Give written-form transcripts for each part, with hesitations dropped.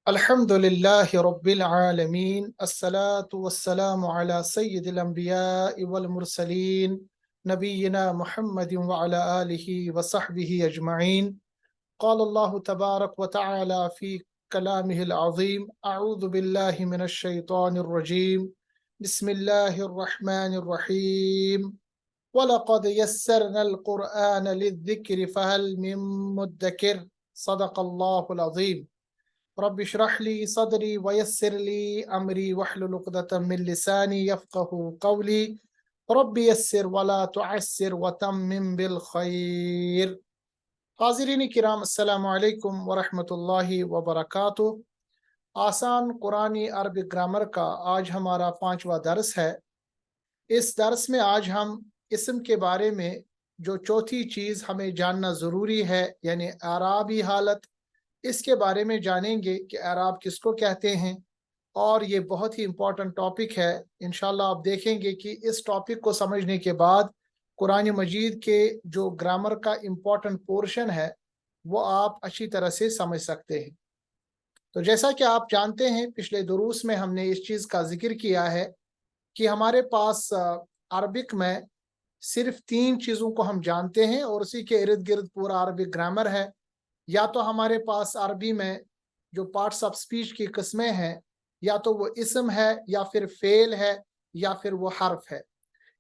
अल्हम्दुलिल्लाहि रब्बिल आलमीन अस्सलातु वस्सलामु अला सय्यिदिल अंबिया'i वल मुरसलीन नबीना मुहम्मदिन व अला आलिहि व सहबिहि अजमईन। क़ाल अल्लाहु तबारक व तआला फ़ी कलामिहिल अज़ीम अऊज़ु बिल्लाहि मिनश शैतानिर रजीम बिस्मिल्लाहिर रहमानिर रहीम वलक़द यस्सरनल क़ुरआन लिज़्ज़िक्रि फ़हल मिन मुद्दकिर सदक़ल्लाहुल अज़ीम। रब्बि इश्रह ली सदरी वयस्सिर ली अमरी वहलुल उक़दतम मिन लिसानी यफ़क़हू क़ौली रब्बि यस्सिर वला तुअस्सिर वतम्मिम बिल खैर। हाज़िरीन किराम, अस्सलामु अलैकुम व रहमतुल्लाहि व बरकातुहू। आसान कुरानी अरबिक ग्रामर का आज हमारा 5वां दर्स है। इस दर्स में आज हम इसम के बारे में जो चौथी चीज़ हमें जानना ज़रूरी है यानी आराबी हालत, इसके बारे में जानेंगे कि आराब किसको कहते हैं। और ये बहुत ही इम्पोर्टेंट टॉपिक है। इंशाल्लाह आप देखेंगे कि इस टॉपिक को समझने के बाद कुरान मजीद के जो ग्रामर का इम्पोर्टेंट पोर्शन है वो आप अच्छी तरह से समझ सकते हैं। तो जैसा कि आप जानते हैं, पिछले दुरूस में हमने इस चीज़ का जिक्र किया है कि हमारे पास अरबिक में सिर्फ 3 चीज़ों को हम जानते हैं और उसी के इर्द गिर्द पूरा अरबिक ग्रामर है। या तो हमारे पास अरबी में जो पार्ट्स ऑफ स्पीच की किस्में हैं, या तो वो इसम है या फिर फेल है या फिर वो हर्फ है।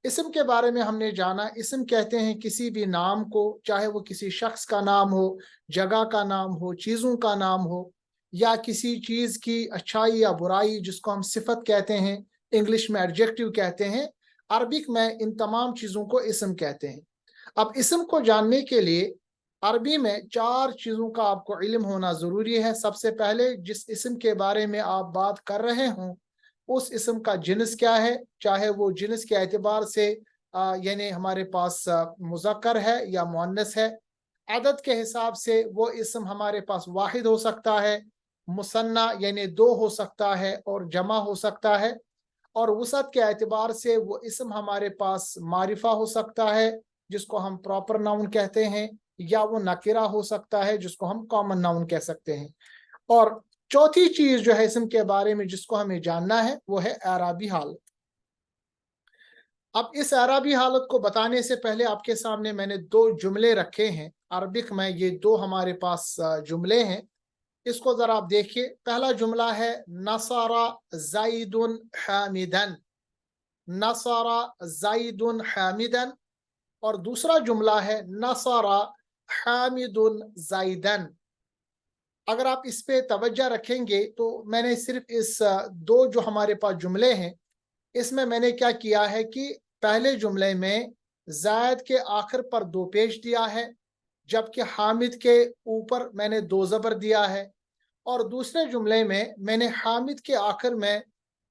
इसम के बारे में हमने जाना, इसम कहते हैं किसी भी नाम को, चाहे वो किसी शख्स का नाम हो, जगह का नाम हो, चीज़ों का नाम हो, या किसी चीज़ की अच्छाई या बुराई जिसको हम सिफत कहते हैं, इंग्लिश में एडजेक्टिव कहते हैं, अरबिक में इन तमाम चीज़ों को इसम कहते हैं। अब इसम को जानने के लिए अरबी में 4 चीज़ों का आपको इल्म होना ज़रूरी है। सबसे पहले जिस इसम के बारे में आप बात कर रहे हों उस इसम का जिन्स क्या है, चाहे वो जिन्स के एतबार से यानी हमारे पास मुज़क्कर है या मुअन्नस है। अदद के हिसाब से वो इसम हमारे पास वाहिद हो सकता है, मुसन्ना यानी 2 हो सकता है और जमा हो सकता है। और वसअत के एतबार से वो इसम हमारे पास मारिफा हो सकता है जिसको हम प्रॉपर नाउन कहते हैं, या वो नकिरा हो सकता है जिसको हम कॉमन नाउन कह सकते हैं। और चौथी चीज जो है इसम के बारे में जिसको हमें जानना है वो है आराबी हालत। अब इस आराबी हालत को बताने से पहले आपके सामने मैंने 2 जुमले रखे हैं अरबिक में। ये 2 हमारे पास जुमले हैं, इसको जरा आप देखिए। पहला जुमला है नसारा जाइदुन हामिदन, नसारा जाइदुन हामिदन। और दूसरा जुमला है नसारा हामिदुन जाइदन। अगर आप इस पे तवज्जो रखेंगे तो मैंने सिर्फ इस 2 जो हमारे पास जुमले हैं इसमें मैंने क्या किया है कि पहले जुमले में जायद के आखिर पर 2 पेश दिया है, जबकि हामिद के ऊपर मैंने 2 ज़बर दिया है। और दूसरे जुमले में मैंने हामिद के आखिर में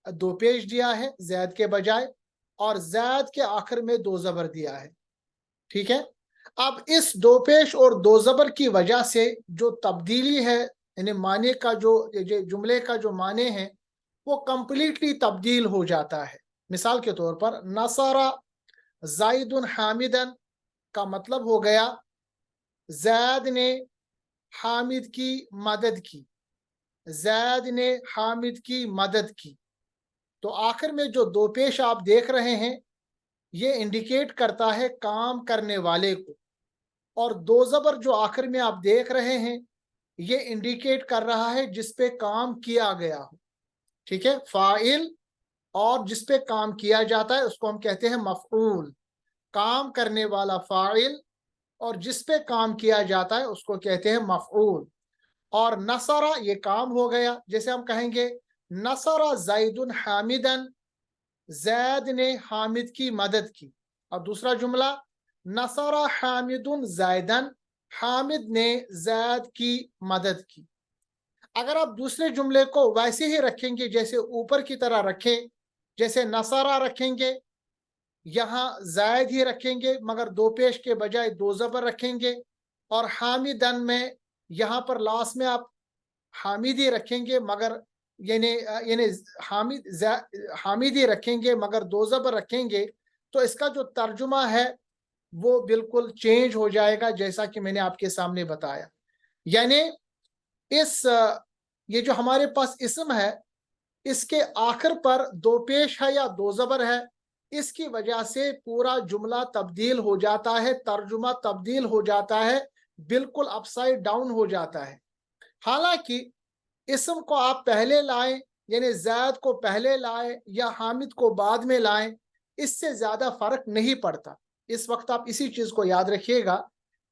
2 पेश दिया है जैद के बजाय, और जैद के आखिर में 2 ज़बर दिया है। ठीक है। अब इस 2 पेश और 2 ज़बर की वजह से जो तब्दीली है, यानी माने का जो जुमले का जो माने हैं वो कंप्लीटली तब्दील हो जाता है। मिसाल के तौर पर नसारा जाइदुन हामिदन का मतलब हो गया जैद ने हामिद की मदद की, जैद ने हामिद की मदद की। तो आखिर में जो 2 पेश आप देख रहे हैं ये इंडिकेट करता है काम करने वाले को, और 2 ज़बर जो आखिर में आप देख रहे हैं ये इंडिकेट कर रहा है जिस पे काम किया गया हो। ठीक है, फाइल और जिस पे काम किया जाता है उसको हम कहते हैं मफऊल। काम करने वाला फाइल और जिस पे काम किया जाता है उसको कहते हैं मफऊल। और नसरा ये काम हो गया, जैसे हम कहेंगे नसरा जाइदुन हामिदन, जैद ने हामिद की मदद की। और दूसरा जुमला नसरा हामिदुन जैदन, हामिद ने जैद की मदद की। अगर आप दूसरे जुमले को वैसे ही रखेंगे जैसे ऊपर की तरह रखें, जैसे नसरा रखेंगे यहाँ जायद ही रखेंगे मगर 2 पेश के बजाय 2 ज़बर रखेंगे, और हामिदन में यहाँ पर लास्ट में आप हामिद ही रखेंगे मगर यानी यानी हामिद ही रखेंगे मगर 2 ज़बर रखेंगे, तो इसका जो तर्जुमा है वो बिल्कुल चेंज हो जाएगा जैसा कि मैंने आपके सामने बताया। यानी इस ये जो हमारे पास इसम है, इसके आखिर पर दो पेश है या दो ज़बर है, इसकी वजह से पूरा जुमला तब्दील हो जाता है, तर्जुमा तब्दील हो जाता है, बिल्कुल अपसाइड डाउन हो जाता है। हालांकि इसम को आप पहले लाएं, यानी ज़ैद को पहले लाएं या हामिद को बाद में लाएं, इससे ज़्यादा फ़र्क नहीं पड़ता। इस वक्त आप इसी चीज़ को याद रखिएगा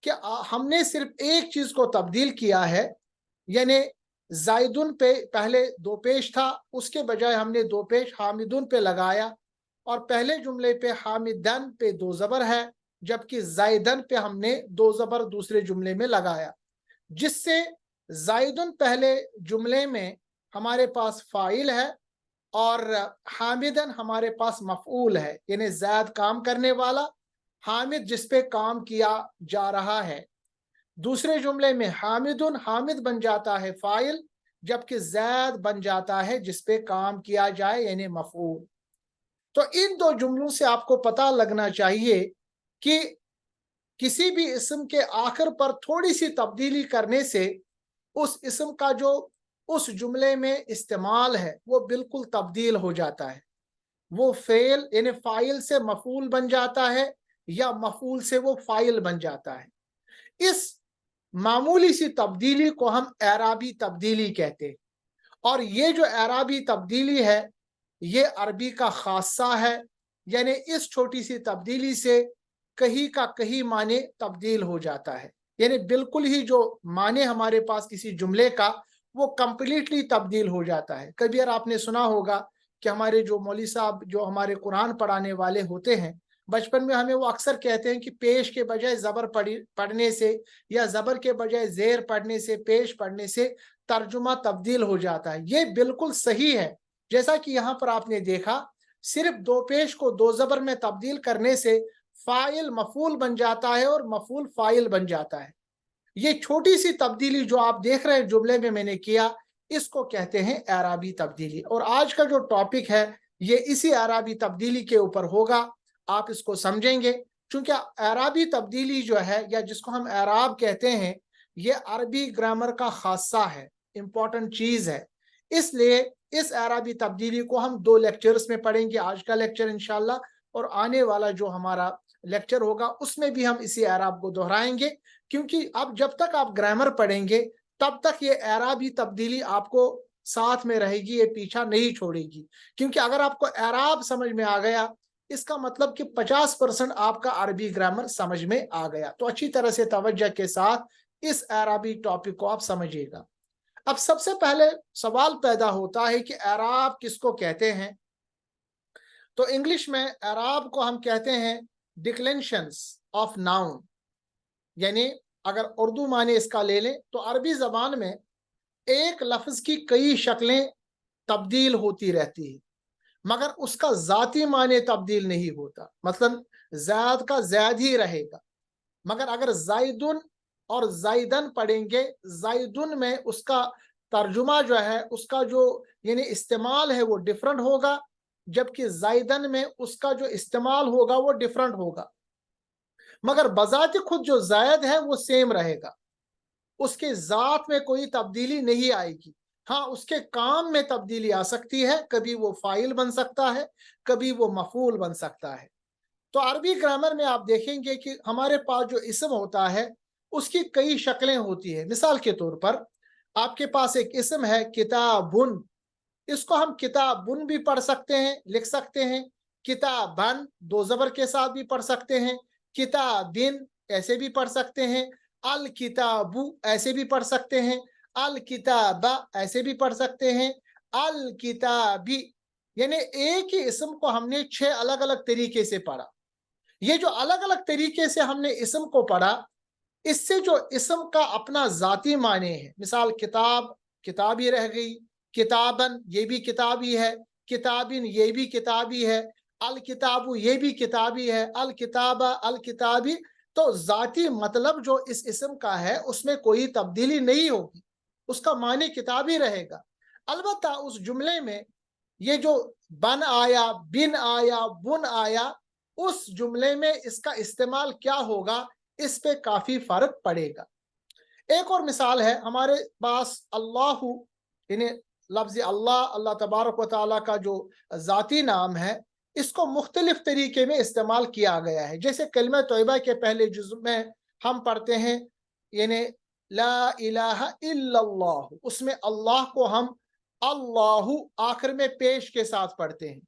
कि हमने सिर्फ एक चीज़ को तब्दील किया है, यानी जायदुन पे पहले दो पेश था, उसके बजाय हमने दो पेश हामिदुन पे लगाया, और पहले जुमले पे हामिदन पे दो ज़बर है, जबकि जायदन पे हमने दो ज़बर दूसरे जुमले में लगाया, जिससे जायदुन पहले जुमले में हमारे पास फाइल है और हामिदन हमारे पास मफऊल है, यानी ज़ैद काम करने वाला, हामिद जिस पे काम किया जा रहा है। दूसरे जुमले में हामिदुन हामिद बन जाता है फाइल, जबकि ज़ैद बन जाता है जिस पे काम किया जाए, यानी मफऊल। तो इन दो जुमलों से आपको पता लगना चाहिए कि किसी भी इसम के आखिर पर थोड़ी सी तब्दीली करने से उस इसम का जो उस जुमले में इस्तेमाल है वो बिल्कुल तब्दील हो जाता है। वो फेल यानी फाइल से मफूल बन जाता है या मफूल से वो फाइल बन जाता है। इस मामूली सी तब्दीली को हम एराबी तब्दीली कहते हैं, और ये जो एराबी तब्दीली है ये अरबी का खासा है, यानी इस छोटी सी तब्दीली से कहीं का कहीं माने तब्दील हो जाता है, यानी बिल्कुल ही जो माने हमारे पास किसी जुमले का वो कंप्लीटली तब्दील हो जाता है। कभी यार आपने सुना होगा कि हमारे जो मौलवी साहब जो हमारे कुरान पढ़ाने वाले होते हैं, बचपन में हमें वो अक्सर कहते हैं कि पेश के बजाय ज़बर पढ़ने से या ज़बर के बजाय ज़ेर पढ़ने से, पेश पढ़ने से तर्जुमा तब्दील हो जाता है। ये बिल्कुल सही है। जैसा कि यहाँ पर आपने देखा, सिर्फ दो पेश को दो ज़बर में तब्दील करने से फाइल मफूल बन जाता है और मफूल फाइल बन जाता है। ये छोटी सी तब्दीली जो आप देख रहे हैं जुमले में मैंने किया, इसको कहते हैं एराबी तब्दीली। और आज का जो टॉपिक है ये इसी एराबी तब्दीली के ऊपर होगा। आप इसको समझेंगे, क्योंकि एराबी तब्दीली जो है या जिसको हम एराब कहते हैं, ये अरबी ग्रामर का खासा है, इंपॉर्टेंट चीज है। इसलिए इस एराबी तब्दीली को हम दो लेक्चर्स में पढ़ेंगे, आज का लेक्चर इंशाल्लाह, और आने वाला जो हमारा लेक्चर होगा उसमें भी हम इसी एराब को दोहराएंगे, क्योंकि अब जब तक आप ग्रामर पढ़ेंगे तब तक ये एराबी तब्दीली आपको साथ में रहेगी, ये पीछा नहीं छोड़ेगी। क्योंकि अगर आपको एराब समझ में आ गया, इसका मतलब कि 50% आपका अरबी ग्रामर समझ में आ गया। तो अच्छी तरह से तवज्जो के साथ इस एराबी टॉपिक को आप समझिएगा। अब सबसे पहले सवाल पैदा होता है कि एराब किसको कहते हैं। तो इंग्लिश में एराब को हम कहते हैं डिक्लेंशंस ऑफ नाउन, यानी अगर उर्दू माने इसका ले लें तो अरबी जबान में एक लफ्ज की कई शक्लें तब्दील होती रहती है, मगर उसका जाती माने तब्दील नहीं होता। मतलब ज़ैद का ज़ैद ही रहेगा, मगर अगर जायदुन और जायदन पढ़ेंगे, जायदुन में उसका तर्जुमा जो है, उसका जो यानी इस्तेमाल है वो डिफरेंट होगा, जबकि जायदन में उसका जो इस्तेमाल होगा वो डिफरेंट होगा। मगर बजाते खुद जो जायद है वो सेम रहेगा, उसके जात में कोई तब्दीली नहीं आएगी। हाँ, उसके काम में तब्दीली आ सकती है, कभी वो फाइल बन सकता है, कभी वो मफूल बन सकता है। तो अरबी ग्रामर में आप देखेंगे कि हमारे पास जो इसम होता है उसकी कई शक्लें होती है। मिसाल के तौर पर आपके पास एक इसम है किताबुन, इसको हम किताबुन भी पढ़ सकते हैं, लिख सकते हैं। किताबन दो ज़बर के साथ भी पढ़ सकते हैं, किताबिन ऐसे भी पढ़ सकते हैं, अल किताबु ऐसे भी पढ़ सकते हैं, अल किताबा ऐसे भी पढ़ सकते हैं, अल किताबी, यानी एक ही इसम को हमने 6 अलग अलग तरीके से पढ़ा। ये जो अलग अलग तरीके से हमने इसम को पढ़ा, इससे जो इसम का अपना जाती माने है, मिसाल किताब किताबी रह गई, किताबन ये भी किताबी है, किताबिन ये भी किताबी है, अल किताबु ये भी किताबी है, अल किताबा अल किताबी। तो जाती मतलब जो इस इसम का है उसमें कोई तब्दीली नहीं होगी, उसका माने किताबी रहेगा। अलबत्ता उस जुमले में ये जो बन आया, बिन आया, बुन आया, उस जुमले में इसका इस्तेमाल क्या होगा, इस पे काफी फर्क पड़ेगा। एक और मिसाल है, हमारे पास अल्लाहु यानी लफ्ज़ अल्लाह, अल्लाह तबारक व तआला का जो ज़ाती नाम है, इसको मुख्तलिफ तरीके में इस्तेमाल किया गया है। जैसे कलिमा तौबा के पहले जुज़ में हम पढ़ते हैं, यानी ला इलाहा इल्लल्लाह, उसमें अल्लाह को हम अल्लाहु आखिर में पेश के साथ पढ़ते हैं।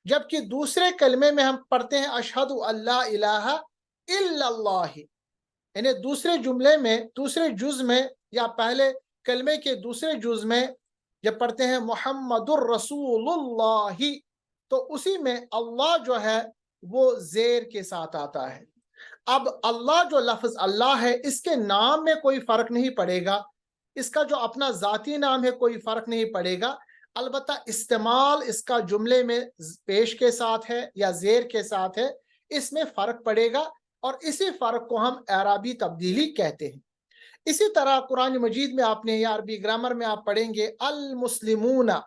जबकि दूसरे कलमे में हम पढ़ते हैं अशहदु अल्ला इलाहा इल्लल्लाह, यानी दूसरे जुमले में, दूसरे जुज में, या पहले कलमे के दूसरे जुज में जब पढ़ते हैं मुहम्मदुर रसूलुल्लाह, तो उसी में अल्लाह जो है वो जेर के साथ आता है। अब अल्लाह जो लफ्ज अल्लाह है, इसके नाम में कोई फर्क नहीं पड़ेगा, इसका जो अपना जाती नाम है कोई फर्क नहीं पड़ेगा, अलबत्ता इस्तेमाल इसका जुमले में पेश के साथ है या जेर के साथ है, इसमें फर्क पड़ेगा, और इसी फर्क को हम एराबी तब्दीली कहते हैं। इसी तरह कुरान मजीद में आपने या अरबी ग्रामर में आप पढ़ेंगे अल मुस्लिमूना,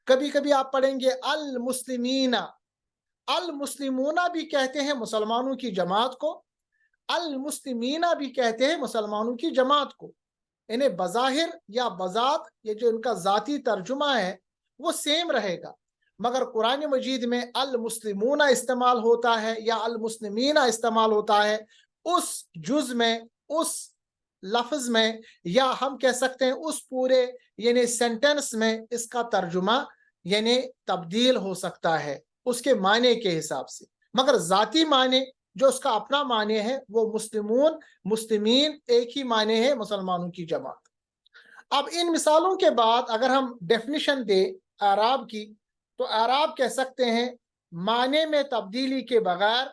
कभी कभी आप पढ़ेंगे अल मुस्लिमीना। अल मुस्लिमूना भी कहते हैं मुसलमानों की जमात को, अल मुस्लिमीना भी कहते हैं मुसलमानों की जमात को। इन्हें बज़ाहिर या बज़ात, ये जो इनका ज़ाती तर्जुमा है वो सेम रहेगा, मगर कुरान मजीद में अल मुस्लिमूना इस्तेमाल होता है या अल मुस्लिमीना इस्तेमाल होता है उस जुज़ में, उस लफ्ज़ में, या हम कह सकते हैं उस पूरे यानी सेंटेंस में इसका तर्जुमा यानी तब्दील हो सकता है उसके माने के हिसाब से, मगर ज़ाती माने जो उसका अपना माने है वो मुस्लिमून, मुस्लिमीन एक ही माने है, मुसलमानों की जमात। अब इन मिसालों के बाद अगर हम डेफिनेशन दे आराब की, तो आराब कह सकते हैं माने में तब्दीली के बगैर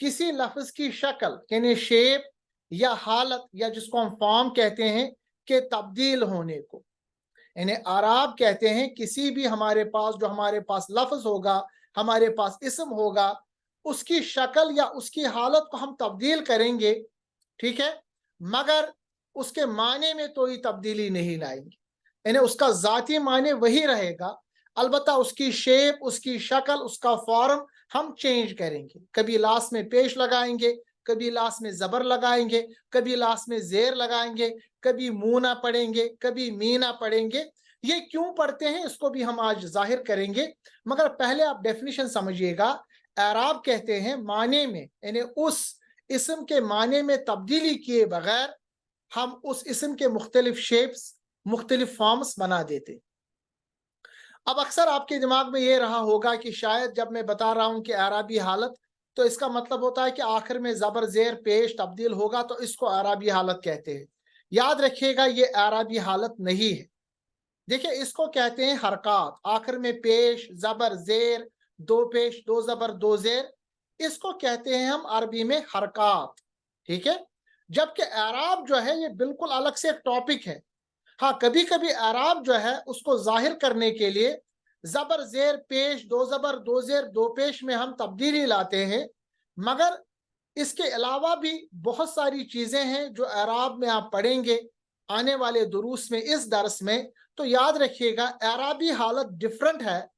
किसी लफ्ज की शक्ल यानी शेप या हालत, या जिसको हम फॉर्म कहते हैं, के तब्दील होने को, यानी आराब कहते हैं किसी भी हमारे पास लफ्ज होगा, हमारे पास इस्म होगा, उसकी शक्ल या उसकी हालत को हम तब्दील करेंगे, ठीक है, मगर उसके माने में कोई तब्दीली नहीं लाएंगे, यानी उसका ज़ाती माने वही रहेगा, अलबत्ता उसकी शेप, उसकी शक्ल, उसका फॉर्म हम चेंज करेंगे। कभी लास्ट में पेश लगाएंगे, कभी लास्ट में ज़बर लगाएंगे, कभी लास्ट में ज़ेर लगाएंगे, कभी मूना पढ़ेंगे, कभी मीना पढ़ेंगे। ये क्यों पढ़ते हैं इसको भी हम आज जाहिर करेंगे, मगर पहले आप डेफिनेशन समझिएगा। एराब कहते हैं माने में, यानी उस इस्म के माने में तब्दीली किए बगैर हम उस इस्म के मुख्तलिफ शेप्स, मुख्तलिफ फॉर्म्स बना देते। अब अक्सर आपके दिमाग में ये रहा होगा कि शायद जब मैं बता रहा हूं कि आराबी हालत, तो इसका मतलब होता है कि आखिर में ज़बर ज़ेर पेश तब्दील होगा तो इसको आराबी हालत कहते हैं। याद रखिएगा ये आराबी हालत नहीं है। देखिए इसको कहते हैं हरकत, आखिर में पेश, ज़बर ज़ेर, दो पेश दो ज़बर दो ज़ेर, इसको कहते हैं हम अरबी में हरकत, ठीक है। जबकि आराब जो है ये बिल्कुल अलग से एक टॉपिक है। हाँ, कभी कभी आराब जो है उसको जाहिर करने के लिए ज़बर ज़ेर पेश, दो ज़बर दो ज़ेर दो पेश में हम तब्दीली लाते हैं, मगर इसके अलावा भी बहुत सारी चीज़ें हैं जो आराब में आप पढ़ेंगे आने वाले दुरूस में, इस दर्स में। तो याद रखिएगा आराबी हालत डिफरेंट है,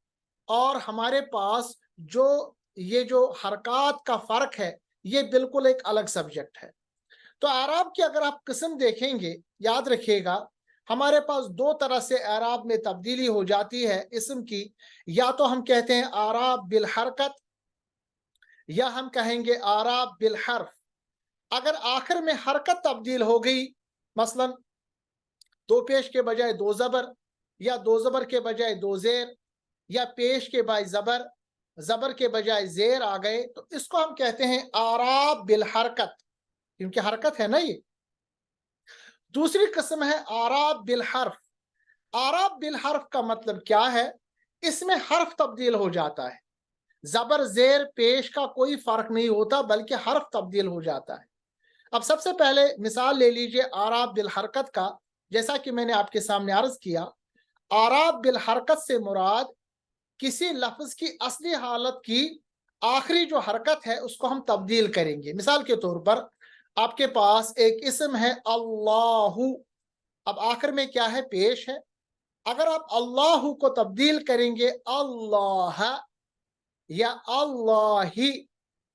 और हमारे पास जो ये जो हरकत का फ़र्क है ये बिल्कुल एक अलग सब्जेक्ट है। तो आराब की अगर आप किस्म देखेंगे, याद रखिएगा हमारे पास दो तरह से आराब में तब्दीली हो जाती है इस्म की, या तो हम कहते हैं आराब बिल हरकत, या हम कहेंगे आराब बिल हर्फ। अगर आखिर में हरकत तब्दील हो गई, मसलन दो पेश के बजाय दो ज़बर, या दो ज़बर के बजाय दो ज़ेर, या पेश के बजाय ज़बर, ज़बर के बजाय ज़ेर आ गए, तो इसको हम कहते हैं आराब बिल हरकत, क्योंकि हरकत है ना ये। दूसरी किस्म है आराब बिल हर्फ। आराब बिल हर्फ का मतलब क्या है, इसमें हर्फ तब्दील हो जाता है, ज़बर ज़ेर पेश का कोई फर्क नहीं होता, बल्कि हर्फ तब्दील हो जाता है। अब सबसे पहले मिसाल ले लीजिए आराब बिल हरकत का। जैसा कि मैंने आपके सामने अर्ज किया, आराब बिल हरकत से मुराद किसी लफ्ज की असली हालत की आखिरी जो हरकत है उसको हम तब्दील करेंगे। मिसाल के तौर पर आपके पास एक इस्म है अल्लाहु, अब आखिर में क्या है, पेश है। अगर आप अल्लाहु को तब्दील करेंगे अल्लाह या अल्लाही,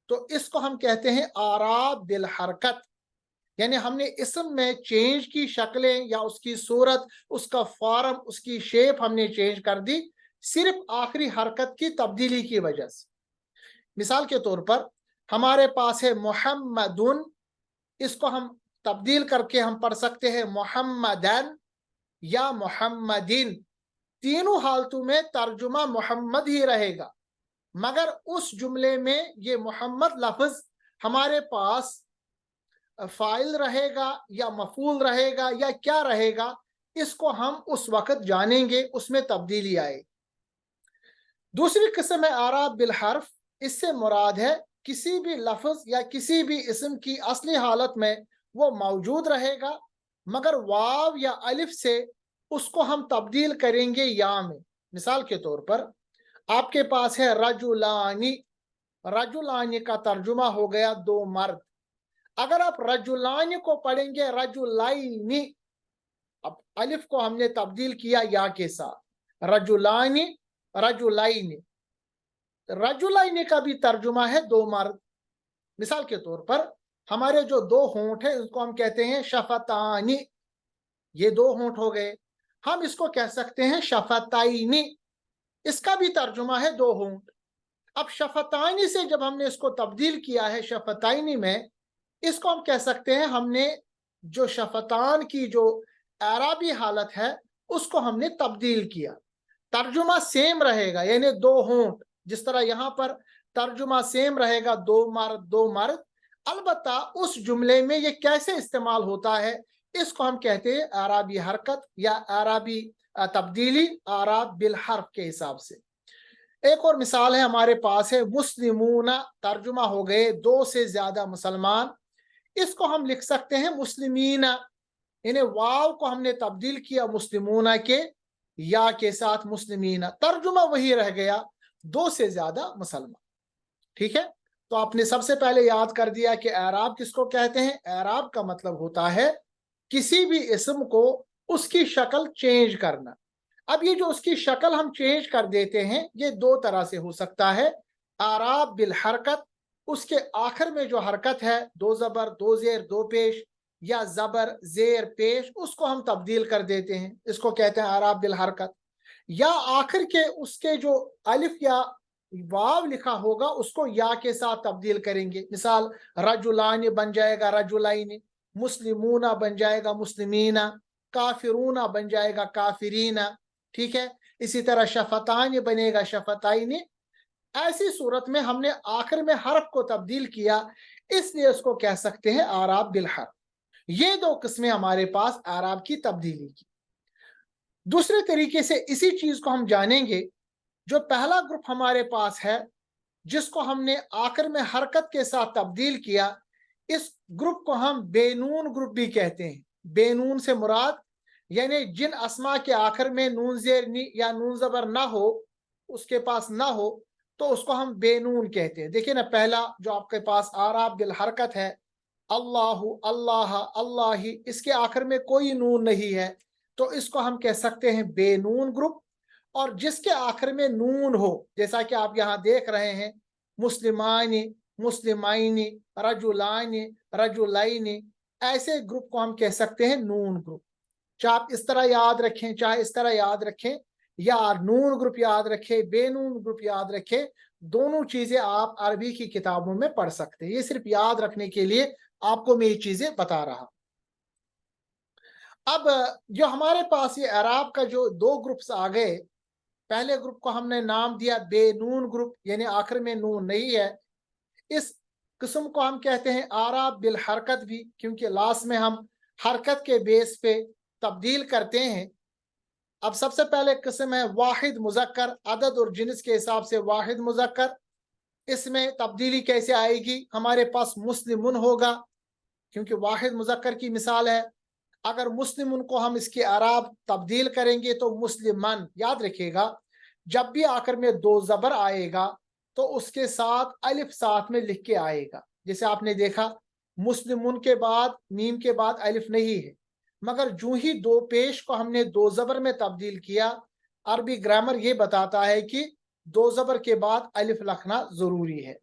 तो इसको हम कहते हैं आराब बिल हरकत, यानी हमने इसम में चेंज की शक्लें या उसकी सूरत, उसका फॉर्म, उसकी शेप हमने चेंज कर दी सिर्फ आखिरी हरकत की तब्दीली की वजह से। मिसाल के तौर पर हमारे पास है मुहम्मदुन, इसको हम तब्दील करके हम पढ़ सकते हैं मुहम्मदन या मुहम्मदिन। तीनों हालतों में तर्जुमा मोहम्मद ही रहेगा, मगर उस जुमले में ये मोहम्मद लफ्ज हमारे पास फाइल रहेगा या मफूल रहेगा या क्या रहेगा, इसको हम उस वक्त जानेंगे, उसमें तब्दीली आए। दूसरी किस्म है आराब बिल हर्फ। इससे मुराद है किसी भी लफ्ज या किसी भी इसम की असली हालत में वो मौजूद रहेगा, मगर वाव या अलिफ से उसको हम तब्दील करेंगे या में। मिसाल के तौर पर आपके पास है रजुलानी, रजुलानी का तर्जुमा हो गया दो मर्द। अगर आप रजुलानी को पढ़ेंगे रजुलाइनी, अब अलिफ को हमने तब्दील किया या के साथ, रजुलानी रजुलाइनी। रजुलाइनी का भी तर्जुमा है दो मर्द। मिसाल के तौर पर हमारे जो दो होंठ हैं उसको हम कहते हैं शफतानी, ये दो होंठ हो गए। हम इसको कह सकते हैं शफताइनी, इसका भी तर्जुमा है दो होंठ। अब शफताइनी से जब हमने इसको तब्दील किया है शफताइनी में, इसको हम कह सकते हैं हमने जो शफतान की जो आराबी हालत है उसको हमने तब्दील किया। तर्जुमा सेम रहेगा, यानी दो होंठ, जिस तरह यहां पर तर्जुमा सेम रहेगा दो मर्द दो मर्द, अलबत्ता उस जुमले में ये कैसे इस्तेमाल होता है इसको हम कहते हैं आराबी हरकत या आराबी तब्दीली, आराब बिल हर्फ के हिसाब से। एक और मिसाल है हमारे पास है मुस्लिमूना, तर्जुमा हो गए दो से ज्यादा मुसलमान। इसको हम लिख सकते हैं मुस्लिमीना, यानी वाव को हमने तब्दील किया मुस्लिमूना के या के साथ मुस्लिमीना, तर्जुमा वही रह गया दो से ज्यादा मुसलमान। ठीक है, तो आपने सबसे पहले याद कर दिया कि एराब किसको कहते हैं। एराब का मतलब होता है किसी भी इस्म को उसकी शक्ल चेंज करना। अब ये जो उसकी शक्ल हम चेंज कर देते हैं ये दो तरह से हो सकता है। आराब बिल हरकत, उसके आखिर में जो हरकत है दो जबर दो जेर दो पेश या जबर जेर पेश, उसको हम तब्दील कर देते हैं, इसको कहते हैं आराब बिल हरकत। या आखिर के उसके जो अलिफ या वाव लिखा होगा उसको या के साथ तब्दील करेंगे। मिसाल रजुलानी बन जाएगा रजुलाइनी, मुस्लिमूना बन जाएगा मुस्लिमीना, काफिरूना बन जाएगा काफिरीना। ठीक है, इसी तरह शफतानी बनेगा शफताइनी। ऐसी सूरत में हमने आखिर में हर्फ को तब्दील किया, इसलिए उसको कह सकते हैं आराब बिल हर्फ। ये दो किस्में हमारे पास आराब की तब्दीली की। दूसरे तरीके से इसी चीज को हम जानेंगे। जो पहला ग्रुप हमारे पास है जिसको हमने आखिर में हरकत के साथ तब्दील किया, इस ग्रुप को हम बेनून ग्रुप भी कहते हैं। बेनून से मुराद यानी जिन अस्मा के आखिर में नून जेर नी या नून जबर ना हो, उसके पास ना हो, तो उसको हम बेनून कहते हैं। देखिए ना, पहला जो आपके पास आराब बिल हरकत है अल्लाहु अल्लाह अल्लाही, इसके आखिर में कोई नून नहीं है, तो इसको हम कह सकते हैं बेनून ग्रुप। और जिसके आखिर में नून हो, जैसा कि आप यहाँ देख रहे हैं मुस्लिमानी मुस्लिमाइनी रजुलानी रजुलाइनी, ऐसे ग्रुप को हम कह सकते हैं नून ग्रुप। चाहे आप इस तरह याद रखें चाहे इस तरह याद रखें, या नून ग्रुप याद रखें बेनून ग्रुप याद रखें, दोनों चीजें आप अरबी की किताबों में पढ़ सकते हैं। ये सिर्फ याद रखने के लिए आपको मैं ये चीजें बता रहा। अब जो हमारे पास ये अराब का जो दो ग्रुप्स आ गए, पहले ग्रुप को हमने नाम दिया बेनून ग्रुप, यानी आखिर में नून नहीं है। इस किस्म को हम कहते हैं आराब बिल हरकत भी, क्योंकि लास्ट में हम हरकत के बेस पे तब्दील करते हैं। अब सबसे पहले किस्म है वाहिद मुजक्कर, अदद और जिन्स के हिसाब से वाहिद मुजक्कर। इसमें तब्दीली कैसे आएगी, हमारे पास मुस्लिमुन होगा, क्योंकि वाहिद मुजक्कर की मिसाल है। अगर मुस्लिमुन को हम इसके आराब तब्दील करेंगे तो मुस्लिमन, याद रखिएगा जब भी आखिर में दो जबर आएगा तो उसके साथ अलिफ साथ में लिख के आएगा। जैसे आपने देखा मुस्लिमुन के बाद मीम के बाद अलिफ नहीं है, मगर जो ही दो पेश को हमने दो जबर में तब्दील किया, अरबी ग्रामर ये बताता है कि दो जबर के बाद अलिफ लिखना जरूरी है।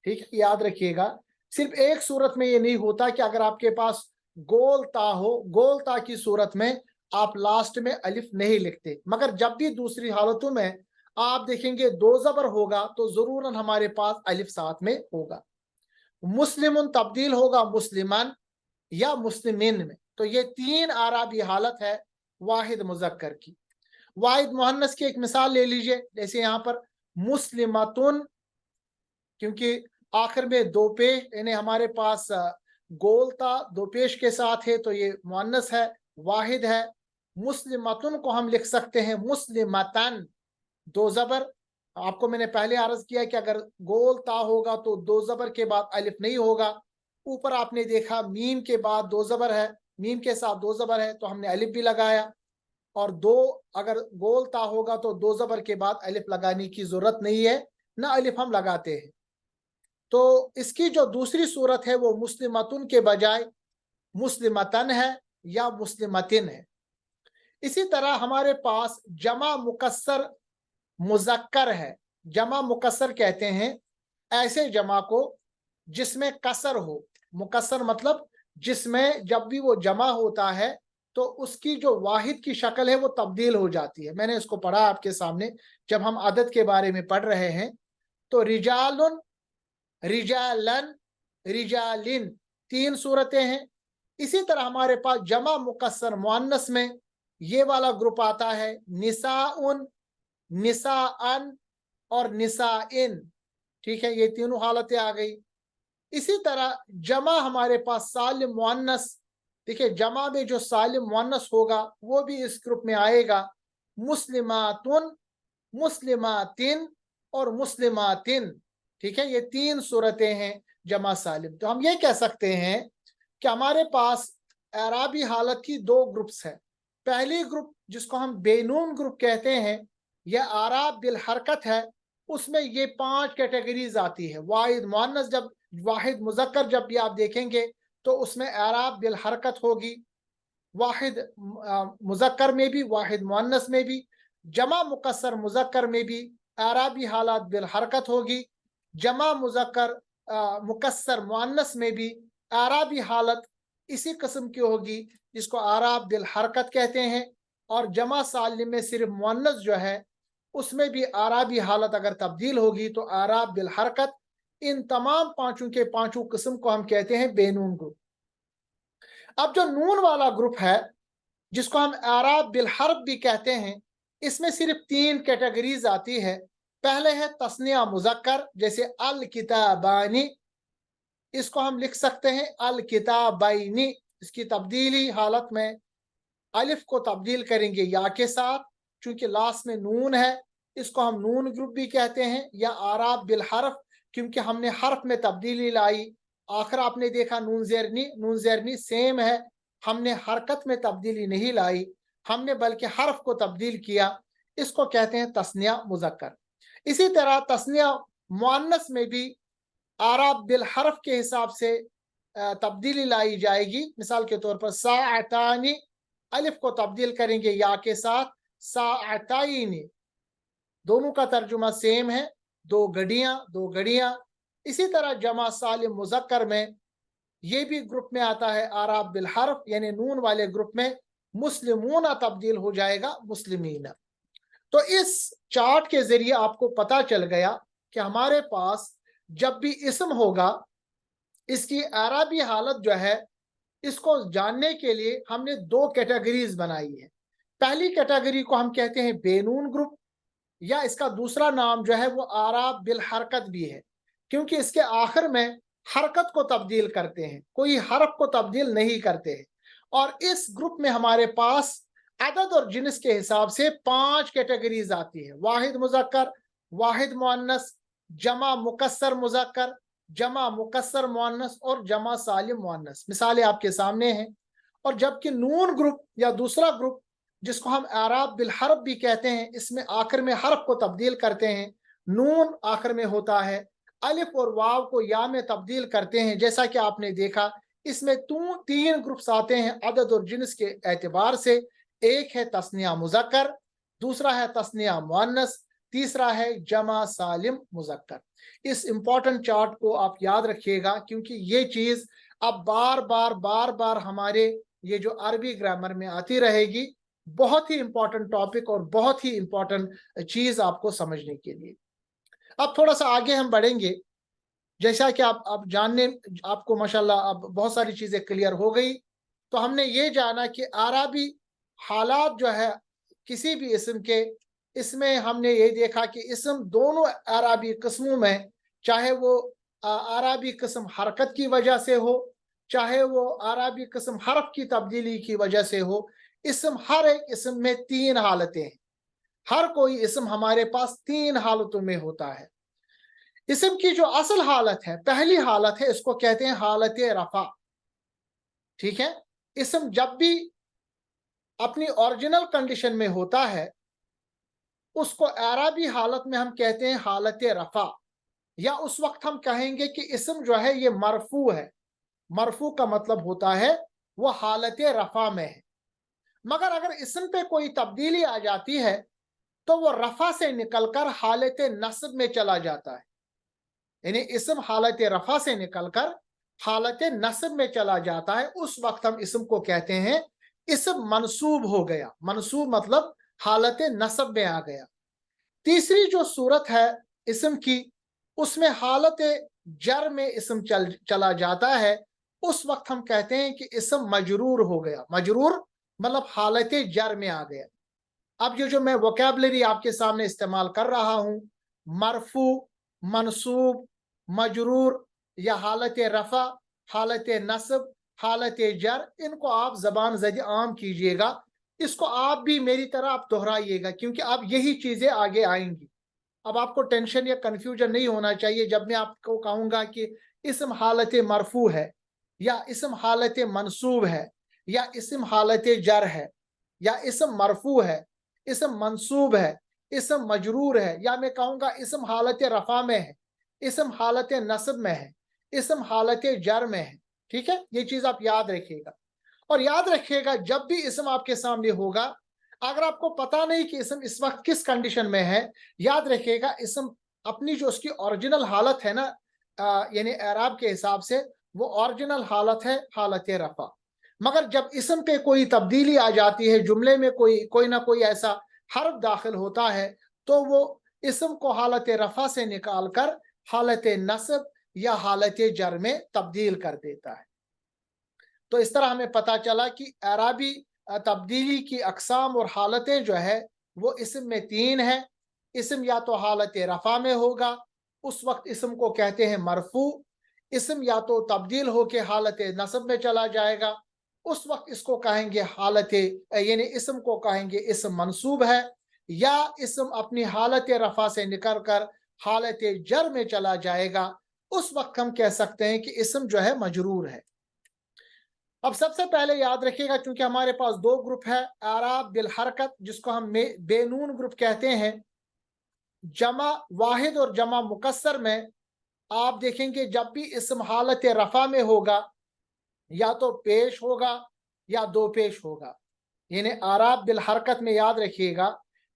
ठीक है, याद रखिएगा। सिर्फ एक सूरत में ये नहीं होता कि अगर आपके पास गोल ता हो, गोल ता की सूरत में आप लास्ट में अलिफ नहीं लिखते, मगर जब भी दूसरी हालतों में आप देखेंगे दो जबर होगा तो जरूरन हमारे पास अलिफ साथ में होगा। मुस्लिमुन तब्दील होगा मुस्लिमान या मुस्लिमीन में। तो ये तीन आराबी हालत है वाहिद मुजक्कर की। वाहिद मुहन्नस की एक मिसाल ले लीजिए, जैसे यहाँ पर मुस्लिमतुन, क्योंकि आखिर में दो पेश यानी हमारे पास गोल था दो पेश के साथ है, तो ये मुअन्नस है, वाहिद है। मुस्लिमतुन को हम लिख सकते हैं मुस्लिमतन, दो जबर। आपको मैंने पहले अर्ज किया कि अगर गोल ता होगा तो दो जबर के बाद अलिफ नहीं होगा। ऊपर आपने देखा मीम के बाद दो जबर है, मीम के साथ दो जबर है तो हमने अलिफ भी लगाया, और दो अगर गोल ता होगा तो दो जबर के बाद अलिफ लगाने की जरूरत नहीं है, ना अलिफ हम लगाते हैं। तो इसकी जो दूसरी सूरत है वो मुस्लिमतुन के बजाय मुस्लिमतन है या मुस्लिमतिन है। इसी तरह हमारे पास जमा मुकस्सर मुजक्कर है। जमा मुकस्सर कहते हैं ऐसे जमा को जिसमें कसर हो। मुकस्सर मतलब जिसमें जब भी वो जमा होता है तो उसकी जो वाहिद की शक्ल है वो तब्दील हो जाती है। मैंने इसको पढ़ा आपके सामने जब हम अदद के बारे में पढ़ रहे हैं। तो रिजालुन, रिजालन, रिजालिन, तीन सूरतें हैं। इसी तरह हमारे पास जमा मुकस्सर मुअन्नस में ये वाला ग्रुप आता है निसाउन, निसाअन और निसाइन। ठीक है, ये तीनों हालतें आ गई। इसी तरह जमा हमारे पास सालिम मुअन्नस, देखिए जमा में जो सालिम मुअन्नस होगा वो भी इस ग्रुप में आएगा, मुस्लिमातुन, मुस्लिमातिन और मुस्लिमातिन। ठीक है, ये तीन सूरतें हैं जमा सालिम। तो हम ये कह सकते हैं कि हमारे पास एराबी हालत की दो ग्रुप्स है। पहली ग्रुप जिसको हम बेनून ग्रुप कहते हैं, यह आराब बिल हरकत है। उसमें ये पांच कैटेगरीज आती है। वाहिद मुअन्नस जब, वाहिद मुजक्कर जब भी आप देखेंगे तो उसमें आराब बिल हरकत होगी, वाहिद मुजक्कर में भी, वाहिद मुअन्नस में भी। जमा मुकस्सर मुजक्कर में भी आराबी हालत बिल हरकत होगी। जमा मुजक्कर मुकस्सर मुअन्नस में भी आराबी हालत इसी किस्म की होगी जिसको आराब बिल हरकत कहते हैं। और जमा सालिम में सिर्फ मुअन्नस जो है उसमें भी आराबी हालत अगर तब्दील होगी तो आराब बिल हरकत। इन तमाम पांचों के पांचों किस्म को हम कहते हैं बेनून ग्रुप। अब जो नून वाला ग्रुप है जिसको हम आराब बिल हर्फ भी कहते हैं, इसमें सिर्फ तीन कैटेगरीज आती है। पहले है तस्निया मुजक्कर, जैसे अल किताबानी, इसको हम लिख सकते हैं अल किताबाइनी। इसकी तब्दीली हालत में अलिफ को तब्दील करेंगे या के साथ, चूंकि लास्ट में नून है इसको हम नून ग्रुप भी कहते हैं, या आराब बिल हर्फ क्योंकि हमने हर्फ में तब्दीली लाई। आखिर आपने देखा नून ज़ेरनी सेम है, हमने हरकत में तब्दीली नहीं लाई, हमने बल्कि हर्फ को तब्दील किया। इसको कहते हैं तस्निया मुजक्कर। इसी तरह तस्निया मुअन्नस में भी आराब बिल हर्फ के हिसाब से तब्दीली लाई जाएगी। मिसाल के तौर पर साअतानी, अलिफ को तब्दील करेंगे या के साथ साअताइनी, दोनों का तर्जुमा सेम है, दो घड़ियां। इसी तरह जमा सालिम मुजक्कर में ये भी ग्रुप में आता है आराब बिल हर्फ, यानी नून वाले ग्रुप में मुस्लिमूना तब्दील हो जाएगा मुस्लिमीना। तो इस चार्ट के जरिए आपको पता चल गया कि हमारे पास जब भी इस्म होगा इसकी आराबी हालत जो है, इसको जानने के लिए हमने दो कैटेगरीज बनाई है। पहली कैटेगरी को हम कहते हैं बेनून ग्रुप, या इसका दूसरा नाम जो है वो आराब बिल हरकत भी है, क्योंकि इसके आखिर में हरकत को तब्दील करते हैं, कोई हरफ को तब्दील नहीं करते हैं। और इस ग्रुप में हमारे पास अदद और जिन्स के हिसाब से पांच कैटेगरीज आती है। वाहिद मुजक्कर, वाहिद मुअन्नस, जमा मुकस्सर मुजक्कर, जमा मुकस्सर मुअन्नस और जमा सालिम मुअन्नस। मिसालें आपके सामने हैं। और जबकि नून ग्रुप या दूसरा ग्रुप जिसको हम आराब बिल हर्फ भी कहते हैं, इसमें आखिर में हर्फ को तब्दील करते हैं, नून आखिर में होता है, अलिफ और वाव को या में तब्दील करते हैं। जैसा कि आपने देखा इसमें तीन ग्रुप्स आते हैं अदद और जिन्स के एतबार से। एक है तस्निया मुजक्कर, दूसरा है तस्निया मुअन्नस, तीसरा है जमा सालिम मुजक्कर। इस इंपॉर्टेंट चार्ट को आप याद रखिएगा, क्योंकि ये चीज अब बार बार हमारे ये जो अरबी ग्रामर में आती रहेगी, बहुत ही इंपॉर्टेंट टॉपिक और बहुत ही इंपॉर्टेंट चीज आपको समझने के लिए। अब थोड़ा सा आगे हम बढ़ेंगे, जैसा कि आप जानने, आपको माशाल्लाह अब बहुत सारी चीजें क्लियर हो गई। तो हमने ये जाना कि आराबी हालात जो है किसी भी इसम के, इसमें हमने ये देखा कि इसम दोनों आराबी किस्मों में, चाहे वो आराबी किस्म हरकत की वजह से हो, चाहे वो आराबी किस्म हरफ की तब्दीली की वजह से हो, इसम हर एक इसम में तीन हालतें हैं। हर कोई इसम हमारे पास तीन हालतों में होता है। इसम की जो असल हालत है, पहली हालत है, इसको कहते हैं हालत रफा। ठीक है, इसम जब भी अपनी ओरिजिनल कंडीशन में होता है, उसको आराबी हालत में हम कहते हैं हालत रफा, या उस वक्त हम कहेंगे कि इसम जो है ये मरफू है। मरफू का मतलब होता है वो हालत रफा में है। मगर अगर इसम पे कोई तब्दीली आ जाती है तो वो रफा से निकलकर हालत नस्ब में चला जाता है। यानी इसम हालत रफा से निकलकर हालत नस्ब में चला जाता है, उस वक्त हम इसम को कहते हैं इसम मंसूब हो गया। मंसूब मतलब हालत नस्ब में आ गया। तीसरी जो सूरत है इसम की, उसमें हालत जर में इसम चला जाता है, उस वक्त हम कहते हैं कि इसम मजरूर हो गया। मजरूर मतलब हालत जर में आ गया। अब ये जो मैं वोकैबलरी आपके सामने इस्तेमाल कर रहा हूं, मरफू, मनसूब, मजरूर या हालत रफा, हालत नस्ब, हालत जर, इनको आप जबान ज़द आम कीजिएगा। इसको आप भी मेरी तरह आप दोहराइएगा, क्योंकि अब यही चीजें आगे आएंगी। अब आपको टेंशन या कंफ्यूजन नहीं होना चाहिए जब मैं आपको कहूंगा कि इसम हालत मरफू है, या इसम हालत मनसूब है, या इसम हालत जर है, या इसम मरफू है, इसम मंसूब है, इसम मजरूर है, या मैं कहूंगा इसम हालत रफा में है, इसम हालत नस्ब में है, इसम हालत जर में है। ठीक है, ये चीज आप याद रखिएगा। और याद रखिएगा जब भी इसम आपके सामने होगा, अगर आपको पता नहीं कि इसम इस वक्त किस कंडीशन में है, याद रखिएगा इसम अपनी जो उसकी ओरिजिनल हालत है ना, यानी एराब के हिसाब से वो ओरिजिनल हालत है हालत रफा। मगर जब इसम पे कोई तब्दीली आ जाती है, जुमले में कोई ना कोई ऐसा हर्फ दाखिल होता है, तो वो इसम को हालत रफा से निकाल कर हालत नस्ब या हालत जर में तब्दील कर देता है। तो इस तरह हमें पता चला कि एराबी तब्दीली की अकसाम और हालतें जो है वो इसम में तीन है। इसम या तो हालत रफा में होगा, उस वक्त इसम को कहते हैं मरफू। इसम या तो तब्दील होके हालत नस्ब में चला जाएगा, उस वक्त इसको कहेंगे हालत, यानी इसम को कहेंगे इसम मंसूब है। या इसम अपनी हालत रफा से निकल कर हालत जर में चला जाएगा, उस वक्त हम कह सकते हैं कि इसम जो है मजरूर है। अब सबसे पहले याद रखिएगा, क्योंकि हमारे पास दो ग्रुप है, आराब बिल हरकत जिसको हम बेनून ग्रुप कहते हैं। जमा वाहिद और जमा मुकस्सर में आप देखेंगे जब भी इसम हालत रफा में होगा, या तो पेश होगा या दो पेश होगा। यानी आराब बिल हरकत में याद रखिएगा,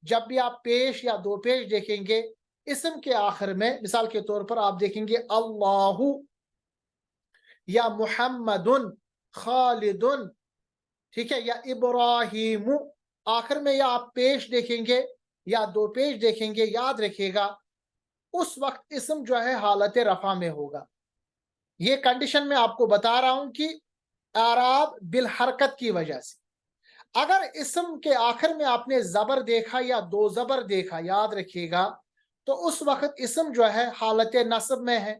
जब भी आप पेश या दो पेश देखेंगे इसम के आखिर में, मिसाल के तौर पर आप देखेंगे अल्लाहु या मुहम्मदुन, खालिदुन, ठीक है, या इब्राहिमु, आखिर में या आप पेश देखेंगे या दो पेश देखेंगे, याद रखिएगा उस वक्त इसम जो है हालत रफा में होगा। ये कंडीशन मैं आपको बता रहा हूं कि आराब बिल हरकत की वजह से। अगर इसम के आखिर में आपने जबर देखा या दो जबर देखा, याद रखिएगा, तो उस वक्त इसम जो है हालत नस्ब में है।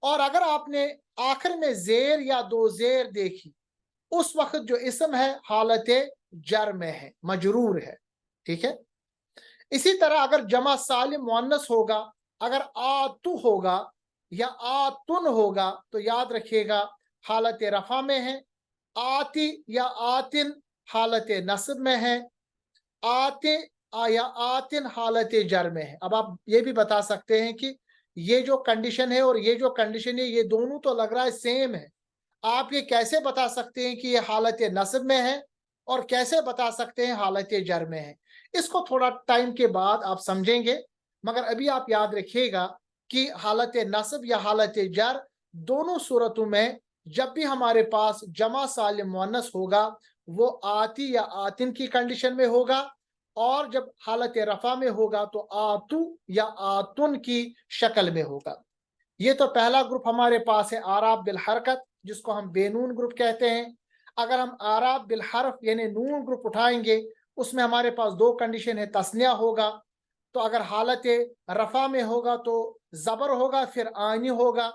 और अगर आपने आखिर में जेर या दो जेर देखी, उस वक्त जो इसम है हालत जर में है, मजरूर है। ठीक है, इसी तरह अगर जमा सालिम मुअन्नस होगा, अगर आतु होगा या आतुन होगा, तो याद रखिएगा हालत रफा में है। आती या आतिन हालत नस्ब में है। आते या आतिन हालत जर में है। अब आप ये भी बता सकते हैं कि ये जो कंडीशन है और ये जो कंडीशन है, ये दोनों तो लग रहा है सेम है। आप ये कैसे बता सकते हैं कि ये हालत नस्ब में है और कैसे बता सकते हैं हालत जर में है? इसको थोड़ा टाइम के बाद आप समझेंगे, मगर अभी आप याद रखिएगा कि हालत नस्ब या हालत जर दोनों सूरतों में جب بھی ہمارے پاس جمع سالم مؤنث ہوگا وہ آتی یا آتن کی کنڈیشن میں ہوگا، اور جب حالت رفع میں ہوگا تو آتو یا آتن کی شکل میں ہوگا۔ یہ تو پہلا گروپ ہمارے پاس ہے اعراب بالحرکت، جس کو ہم بے نون گروپ کہتے ہیں۔ اگر ہم اعراب بالحرف یعنی نون گروپ اٹھائیں گے، اس میں ہمارے پاس دو کنڈیشن ہے، تثنیہ ہوگا، تو اگر حالت رفع میں ہوگا تو زبر ہوگا پھر آنی ہوگا،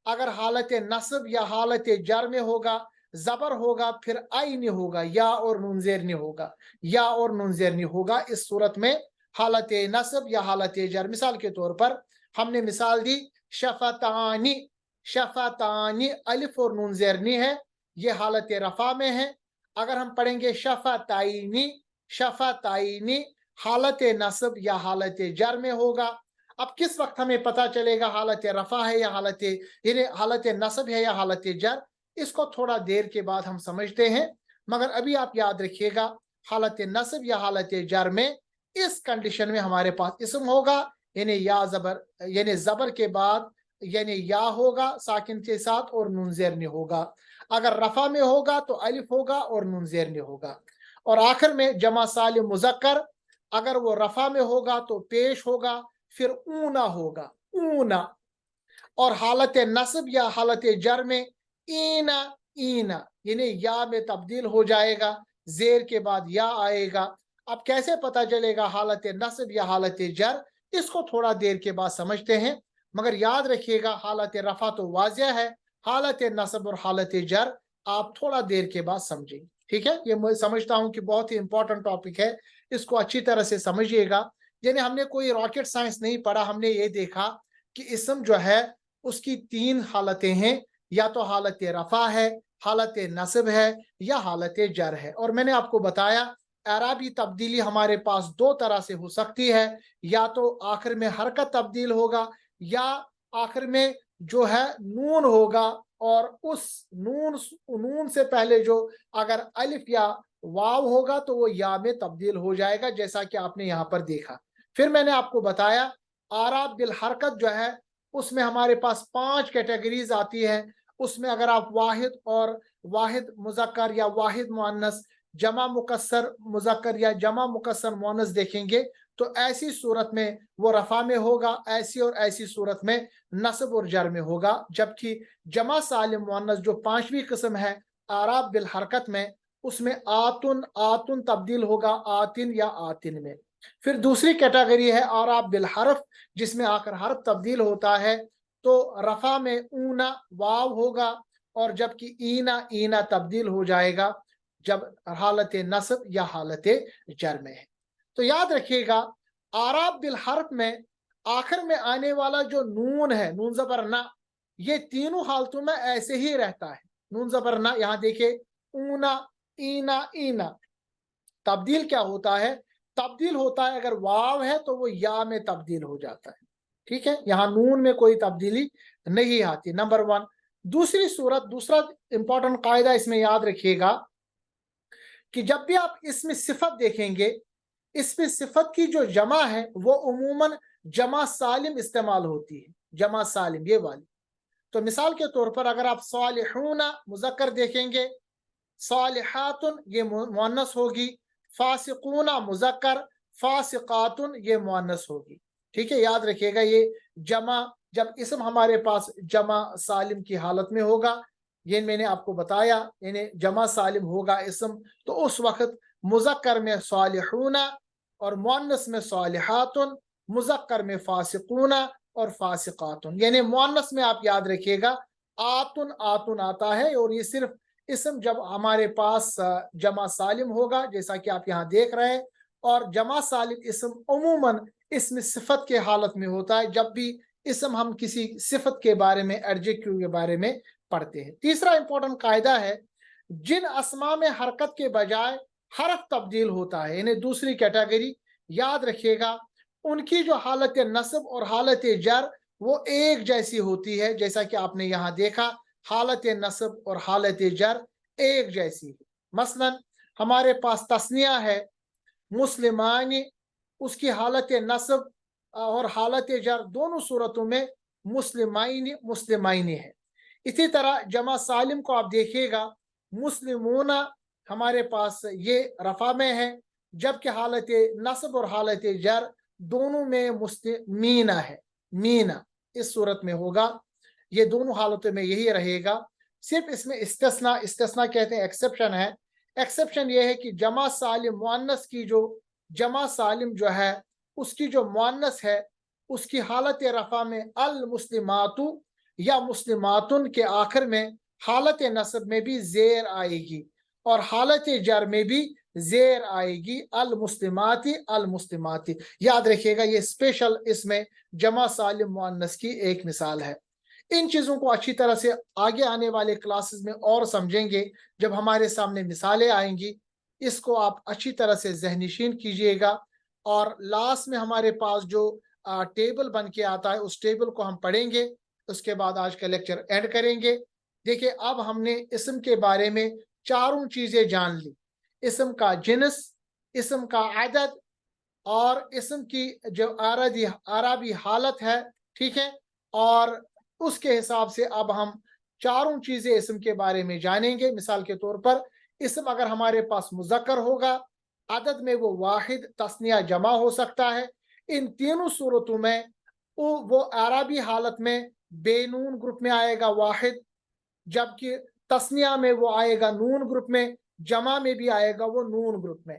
اگر حالت نصب یا حالت جر میں ہوگا زبر ہوگا پھر آئینی ہوگا، یا اور نون زیرنی ہوگا، یا اور نون زیرنی ہوگا۔ اس صورت میں حالت نصب یا حالت جر، مثال کے طور پر ہم نے مثال دی شفتانی، شفتانی الف اور نون زیرنی ہے، یہ حالت رفع میں ہے۔ اگر ہم پڑھیں گے شفتائنی، شفتائنی حالت نصب یا حالت جر میں ہوگا۔ اب کس وقت ہمیں پتہ چلے گا حالت رفع ہے یا یعنی حالت نصب ہے یا حالت جر؟ اس کو تھوڑا دیر کے بعد ہم سمجھتے ہیں، مگر ابھی آپ یاد رکھیے گا حالت نصب یا حالت جر میں اس کنڈیشن میں ہمارے پاس اسم ہوگا، یعنی یا زبر، یعنی زبر کے بعد یعنی یا ہوگا ساکن کے ساتھ اور نون زیر نہیں ہوگا۔ اگر رفع میں ہوگا تو الف ہوگا اور نون زیر نہیں ہوگا۔ اور آخر میں جمع سالم مذکر، اگر وہ رفع میں ہوگا تو پیش ہوگا پھر اونا ہوگا، اونا۔ اور حالت نصب یا حالت جر میں اینا، اینا یعنی یا میں تبدیل ہو جائے گا، زیر کے بعد یا آئے گا۔ اب کیسے پتہ چلے گا حالت نصب یا حالت جر؟ اس کو تھوڑا دیر کے بعد سمجھتے ہیں، مگر یاد رکھیے گا حالت رفع تو واضح ہے، حالت نصب اور حالت جر آپ تھوڑا دیر کے بعد سمجھیں، ٹھیک ہے؟ یہ میں سمجھتا ہوں کہ بہت ہی امپورٹنٹ ٹاپک ہے، اس کو اچھی طرح سے سمجھیے گا۔ یعنی ہم نے کوئی راکٹ سائنس نہیں پڑھا، ہم نے یہ دیکھا کہ اسم جو ہے اس کی تین حالتیں ہیں، یا تو حالت رفع ہے، حالت نصب ہے، یا حالت جر ہے۔ اور میں نے آپ کو بتایا اعرابی تبدیلی ہمارے پاس دو طرح سے ہو سکتی ہے، یا تو آخر میں حرکت تبدیل ہوگا، یا آخر میں جو ہے نون ہوگا، اور اس نون سے پہلے جو اگر الف یا واو ہوگا تو وہ یا میں تبدیل ہو جائے گا، جیسا کہ آپ نے یہاں پر دیکھا۔ پھر میں نے آپ کو بتایا اعراب بالحرکت جو ہے اس میں ہمارے پاس 5 کیٹیگریز آتی ہے۔ اس میں اگر آپ واحد اور واحد مذکر یا واحد مؤنث، جمع مکسر مذکر یا جمع مکسر مؤنث دیکھیں گے تو ایسی صورت میں وہ رفع میں ہوگا، ایسی اور ایسی صورت میں نصب اور جر میں ہوگا۔ جبکہ جمع سالم مؤنث جو 5ویں قسم ہے اعراب بالحرکت میں، اس میں آتن، آتن تبدیل ہوگا آتن یا آتن میں۔ پھر دوسری کیٹیگری ہے اعراب بالحرف، جس میں آخر حرف تبدیل ہوتا ہے، تو رفع میں اونا واو ہوگا، اور جبکہ اینا، اینا تبدیل ہو جائے گا جب حالت نصب یا حالت جر میں ہے۔ تو یاد رکھیے گا اعراب بالحرف میں آخر میں آنے والا جو نون ہے، نون زبر نہ، یہ تینوں حالتوں میں ایسے ہی رہتا ہے۔ نون زبر نہ یہاں دیکھیں اونا، اینا، اینا، تبدیل کیا ہوتا ہے؟ تبدیل ہوتا ہے اگر واو ہے تو وہ یا میں تبدیل ہو جاتا ہے، ٹھیک ہے؟ یہاں نون میں کوئی تبدیلی نہیں آتی، نمبر 1۔ دوسری صورت، دوسرا امپورٹنٹ قاعدہ اس میں یاد رکھیے گا کہ جب بھی آپ اس میں صفت دیکھیں گے، اس میں صفت کی جو جمع ہے وہ عموماً جمع سالم استعمال ہوتی ہے، جمع سالم یہ والی۔ تو مثال کے طور پر اگر آپ صالحون مذکر دیکھیں گے، صالحات یہ مؤنث ہوگی، فاسقون مذکر، فاسقات یہ مؤنث ہوگی، ٹھیک ہے؟ یاد رکھیے گا یہ جمع، جب اسم ہمارے پاس جمع سالم کی حالت میں ہوگا، یہ میں نے آپ کو بتایا، یعنی جمع سالم ہوگا اسم تو اس وقت مذکر میں صالحون اور مؤنث میں صالحات، مذکر میں فاسقون اور فاسقات، یعنی مؤنث میں آپ یاد رکھیے گا آتن، آتن آتا ہے، اور یہ صرف اسم جب ہمارے پاس جمع سالم ہوگا جیسا کہ آپ یہاں دیکھ رہے ہیں، اور جمع سالم اسم عموماً اسم صفت کے حالت میں ہوتا ہے جب بھی اسم ہم کسی صفت کے بارے میں، ایڈجیکٹیو کے بارے میں پڑھتے ہیں۔ تیسرا امپورٹنٹ قاعدہ ہے جن اسماء میں حرکت کے بجائے حرف تبدیل ہوتا ہے، یعنی دوسری کیٹیگری، یاد رکھیے گا ان کی جو حالت نصب اور حالت جر وہ ایک جیسی ہوتی ہے، جیسا کہ آپ نے یہاں دیکھا حالت نصب اور حالت جر ایک جیسی ہے۔ مثلا ہمارے پاس تثنیہ ہے مسلمان، اس کی حالت نصب اور حالت جر دونوں صورتوں میں مسلمین، مسلمین ہے۔ इसी तरह जमा सालिम को आप देखिएगा, मुस्लिमूना हमारे पास ये रफा में है, जबकि हालत नस्ब और हालत जर दोनों में मुस्लिमीना है, मीना इस सूरत में होगा। ये दोनों हालतों में यही रहेगा। सिर्फ इसमें इस्तिस्ना, इस्तिस्ना कहते हैं एक्सेप्शन है। एक्सेप्शन ये है कि जमा सालिम मुअन्नस की जो जमा सालिम जो है उसकी जो मुअन्नस है उसकी हालत रफा में अल मुस्लिमातु या मुस्लिमातुन के आखिर में हालत नस्ब में भी जेर आएगी और हालत जर में भी जेर आएगी, अल मुस्लिमाती। याद रखिएगा, ये स्पेशल इसमें जमा सालिम मुअन्नस की एक मिसाल है। इन चीज़ों को अच्छी तरह से आगे आने वाले क्लासेस में और समझेंगे जब हमारे सामने मिसालें आएंगी। इसको आप अच्छी तरह से ज़हनशीन कीजिएगा और लास्ट में हमारे पास जो टेबल बन के आता है उस टेबल को हम पढ़ेंगे। उसके बाद आज का लेक्चर एंड करेंगे। देखिए, अब हमने इसम के बारे में चारों चीज़ें जान ली, इसम का जिन्स, इसम का आदद और इसम की जो आराबी हालत है, ठीक है। और उसके हिसाब से अब हम चारों चीज़ें इसम के बारे में जानेंगे। मिसाल के तौर पर इसम अगर हमारे पास मुज़क्कर होगा, अदद में वो वाहिद, तस्निया, जमा हो सकता है। इन तीनों सूरतों में वो आराबी हालत में बेनून ग्रुप में आएगा वाहिद, जबकि तस्निया में वो आएगा नून ग्रुप में, जमा में भी आएगा वो नून ग्रुप में।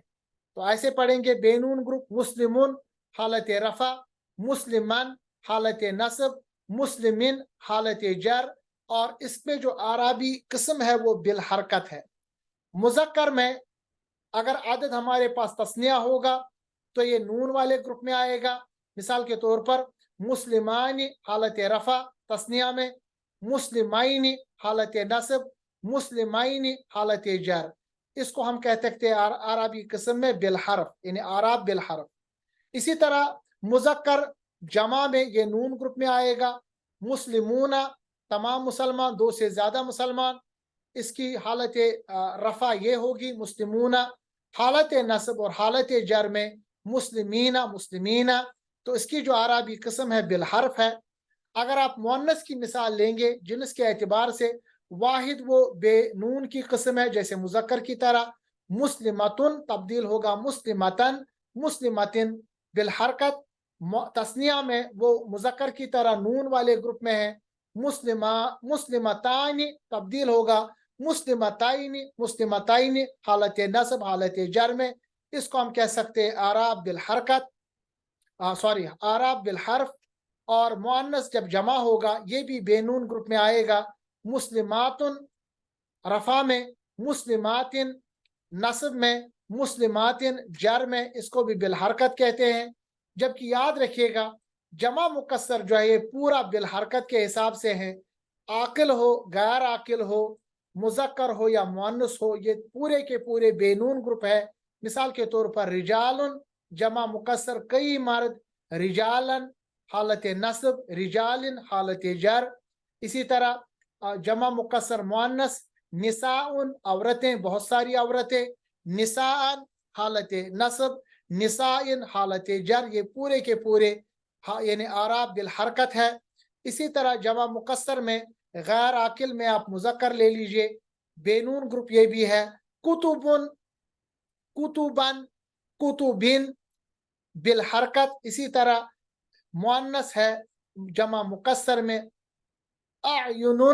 तो ऐसे पढ़ेंगे, बेनून ग्रुप मुस्लिमुन हालत रफा, मुस्लिमन हालत नस्ब, मुस्लिमिन हालत जर, और इसमें जो आराबी किस्म है वो बिल हरकत है। मुज़क्कर में अगर आदद हमारे पास तस्निया होगा तो ये नून वाले ग्रुप में आएगा। मिसाल के तौर पर मुस्लिमानी हालत रफा तस्निया में, मुस्लिमाइनी हालत नस्ब, मुस्लिमाइनी हालत जर। इसको हम कह सकते हैं आराबी किस्म में बिल हरफ, यानी आराब बिल हरफ। इसी तरह मुज़क्कर जमा में ये नून ग्रुप में आएगा। मुस्लिमूना तमाम मुसलमान, दो से ज़्यादा मुसलमान, इसकी हालत रफ़ा ये होगी मुस्लिमूना। हालत नस्ब और हालत जर में मुस्लिमीना, मुस्लिमीना। तो इसकी जो आराबी किस्म है बिल हरफ है। अगर आप मुअन्नस की मिसाल लेंगे जिन्स के एतबार से, वाहिद वो बेनून की किस्म है जैसे मुज़क्कर की तरह। मुस्लिमतुन तब्दील होगा मुस्लिमतन, मुस्लिमतिन बिल हरकत। तस्निया में वो मुज़क्कर की तरह नून वाले ग्रुप में है। मुस्लिमा, मुस्लिमतानी तब्दील होगा मुस्लिमताइनी, मुस्लिमताइनी हालत नस्ब, हालत जर में। इसको हम कह सकते हैं आराब बिल हरकत, सॉरी आराब बिल हर्फ। और मुअन्नस जब जमा होगा ये भी बेनून ग्रुप में आएगा। मुस्लिमातुन रफा में, मुस्लिमातिन नस्ब में, मुस्लिमातिन जर में, इसको भी बिल हरकत कहते हैं। जबकि याद रखिएगा, जमा मुकस्सर जो है ये पूरा बिल हरकत के हिसाब से है। आकिल हो, गैर आकिल हो, मुज़क्कर हो या मुअन्नस हो, ये पूरे के पूरे बेनून ग्रुप है। मिसाल के तौर पर रिजालुन जमा मुकस्सर कई मर्द, रिजालन हालत नस्ब, रिजालिन हालत जर। इसी तरह जमा मुकस्सर मुअन्नस निसाउन औरतें, बहुत सारी औरतें, निसाअन हालत नस्ब, निसाइन हालत जर। ये पूरे के पूरे यानी आराब बिल हरकत है। इसी तरह जमा मुकस्सर में गैर आकिल में आप मुज़क्कर ले लीजिए, बेनून ग्रुप ये भी है। कुतुबुन, कुतुबन, कुतुबिन बिल हरकत। इसी तरह मुअन्नस है जमा मुकस्सर में अयुनुन